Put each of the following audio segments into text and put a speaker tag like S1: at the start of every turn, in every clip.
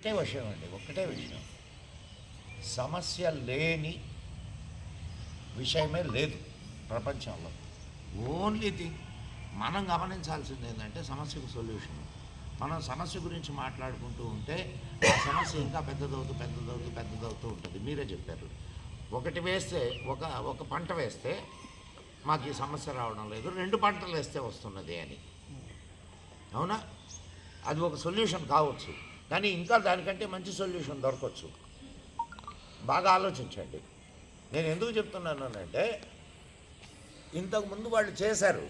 S1: ఒక్కటే విషయం, సమస్య లేని విషయమే లేదు ప్రపంచంలో. ఓన్లీ థింగ్ మనం గమనించాల్సింది ఏంటంటే సమస్యకు సొల్యూషన్. మనం సమస్య గురించి మాట్లాడుకుంటూ ఉంటే ఆ సమస్య ఇంకా పెద్దదవుతూ ఉంటుంది. మీరే చెప్పారు, ఒకటి వేస్తే ఒక పంట వేస్తే మాకు ఈ సమస్య రావడం లేదు, 2 పంటలు వేస్తే వస్తున్నది అని. అవునా? అది ఒక సొల్యూషన్ కావచ్చు, కానీ ఇంకా దానికంటే మంచి సొల్యూషన్ దొరకవచ్చు. బాగా ఆలోచించండి. నేను ఎందుకు చెప్తున్నాను అంటే, ఇంతకుముందు వాళ్ళు చేశారు,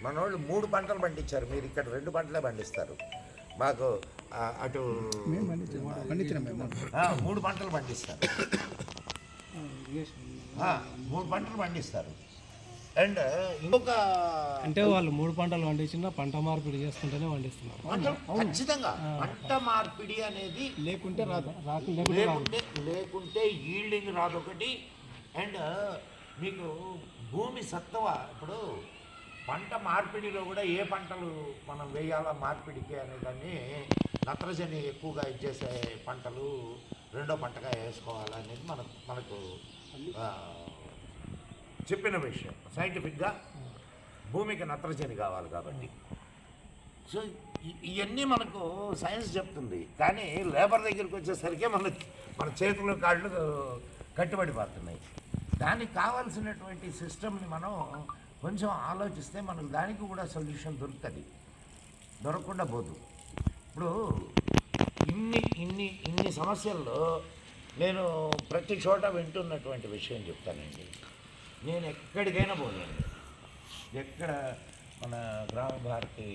S1: మనోళ్ళు 3 పంటలు పండించారు. మీరు ఇక్కడ 2 పంటలే పండిస్తారు. మాకు అటు 3 పంటలు పండిస్తారు. 3 పంటలు పండిస్తారు. అండ్ ఇంకొక
S2: అంటే వాళ్ళు 3 పంటలు పండించినా పంట మార్పిడి చేసుకుంటేనే పండిస్తున్నారు.
S1: ఖచ్చితంగా పంట మార్పిడి అనేది
S2: లేకుంటే
S1: లేకుంటే ఈల్డింగ్ రాదు ఒకటి. అండ్ మీకు భూమి సత్తువ, ఇప్పుడు పంట మార్పిడిలో కూడా ఏ పంటలు మనం వేయాలా మార్పిడికి అనేదాన్ని, నత్రజని ఎక్కువగా ఇచ్చేసే పంటలు రెండో పంటగా వేసుకోవాలనేది మనకు చెప్పిన విషయం. సైంటిఫిక్గా భూమికి నత్రజని కావాలి కాబట్టి. సో ఇవన్నీ మనకు సైన్స్ చెప్తుంది, కానీ లేబర్ దగ్గరికి వచ్చేసరికి మన చేతులు కాళ్ళు కట్టుబడిపోతున్నాయి. దానికి కావాల్సినటువంటి సిస్టమ్ని మనం కొంచెం ఆలోచిస్తే మనకు దానికి కూడా సొల్యూషన్ దొరకకుండా పోదు. ఇప్పుడు ఇన్ని సమస్యల్లో నేను ప్రతి చోట వింటున్నటువంటి విషయం చెప్తానండి. నేను ఎక్కడికైనా పోలేను, ఎక్కడ మన గ్రామ భారతి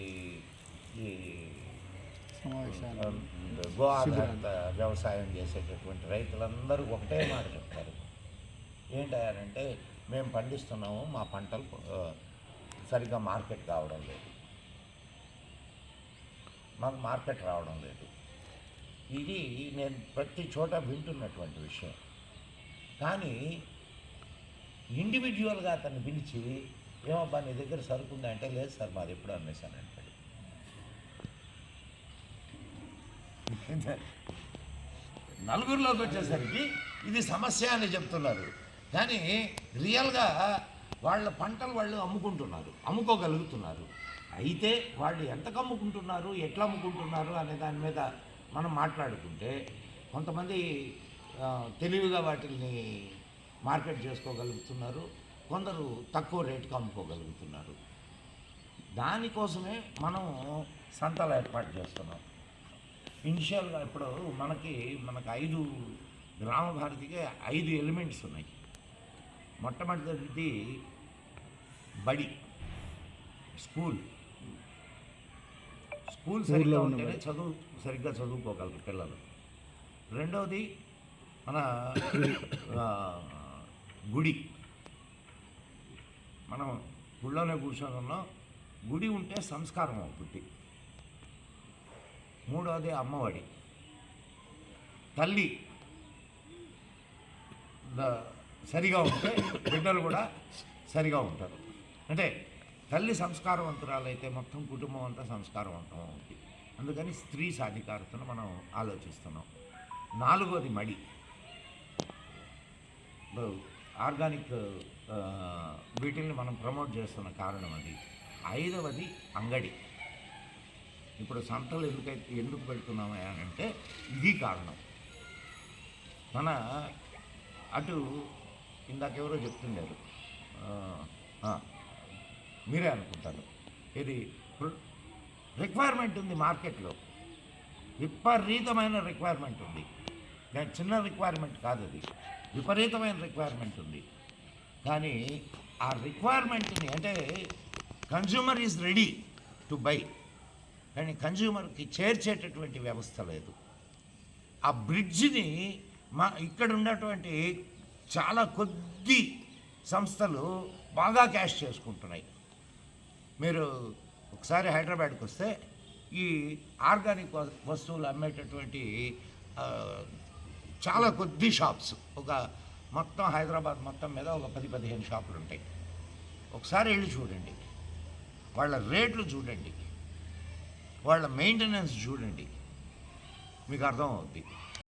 S1: ఈ గో ఆధారిత వ్యవసాయం చేసేటటువంటి రైతులందరూ ఒకటే మాట చెప్తారు. ఏంటంటే, మేము పండిస్తున్నాము, మా పంటలు సరిగ్గా మార్కెట్ కావడం లేదు, మాకు మార్కెట్ రావడం లేదు. ఇది నేను ప్రతి చోట వింటున్నటువంటి విషయం. కానీ ఇండివిజువల్గా అతన్ని పిలిచి, ఏమబ్బా నీ దగ్గర సరుకుందా అంటే, లేదు సార్ మాది ఎప్పుడు అమ్మేశాను అంటాడు. నలుగురిలోకి వచ్చేసరికి ఇది సమస్య అని చెప్తున్నారు, కానీ రియల్గా వాళ్ళ పంటలు వాళ్ళు అమ్ముకోగలుగుతున్నారు. అయితే వాళ్ళు ఎంతకు అమ్ముకుంటున్నారు, ఎట్లా అమ్ముకుంటున్నారు అనే దాని మీద మనం మాట్లాడుకుంటే, కొంతమంది తెలివిగా వాటిని మార్కెట్ చేసుకోగలుగుతున్నారు, కొందరు తక్కువ రేటుకి అమ్ముకోగలుగుతున్నారు. దానికోసమే మనం సంతలు ఏర్పాటు చేస్తున్నాం. ఇనిషియల్గా ఇప్పుడు మనకు 5 గ్రామ భారతికి 5 ఎలిమెంట్స్ ఉన్నాయి. మొట్టమొదటిది బడి, స్కూల్ సరిగ్గా ఉంటేనే సరిగ్గా చదువుకోగలరు పిల్లలు. రెండవది మన గుడి, మనం గుళ్ళోనే కూర్చొని ఉన్నాం, గుడి ఉంటే సంస్కారం అవుతుంది. మూడవది అమ్మఒడి, తల్లి సరిగా ఉంటే బిడ్డలు కూడా సరిగా ఉంటారు. అంటే తల్లి సంస్కారవంతురాలైతే మొత్తం కుటుంబం అంతా సంస్కారవంతం అవుతుంది. అందుకని స్త్రీ సాధికారతను మనం ఆలోచిస్తున్నాం. 4వది మడి, ఆర్గానిక్ వీటిని మనం ప్రమోట్ చేస్తున్న కారణం అది. 5వది అంగడి. ఇప్పుడు సంతలు ఎందుకు పెడుతున్నామా అంటే ఇది కారణం. మన అటు ఇందాకెవరో చెప్తుండారు, మీరే అనుకుంటాను, ఇది రిక్వైర్మెంట్ ఉంది మార్కెట్లో, విపరీతమైన రిక్వైర్మెంట్ ఉంది. చిన్న రిక్వైర్మెంట్ కాదు, అది విపరీతమైన రిక్వైర్మెంట్ ఉంది. కానీ ఆ రిక్వైర్మెంట్ని, అంటే consumer is ready to buy, కానీ కన్జ్యూమర్కి చేర్చేటటువంటి వ్యవస్థ లేదు. ఆ బ్రిడ్జిని ఇక్కడ ఉన్నటువంటి చాలా కొద్ది సంస్థలు బాగా క్యాష్ చేసుకుంటున్నాయి. మీరు ఒకసారి హైదరాబాద్కి వస్తే ఈ ఆర్గానిక్ వస్తువులు అమ్మేటటువంటి చాలా కొద్ది షాప్స్, మొత్తం హైదరాబాద్ మొత్తం మీద 10-15 షాపులు ఉంటాయి. ఒకసారి వెళ్ళి చూడండి, వాళ్ళ రేట్లు చూడండి, వాళ్ళ మెయింటెనెన్స్ చూడండి. మీకు అర్థం అవుద్ది.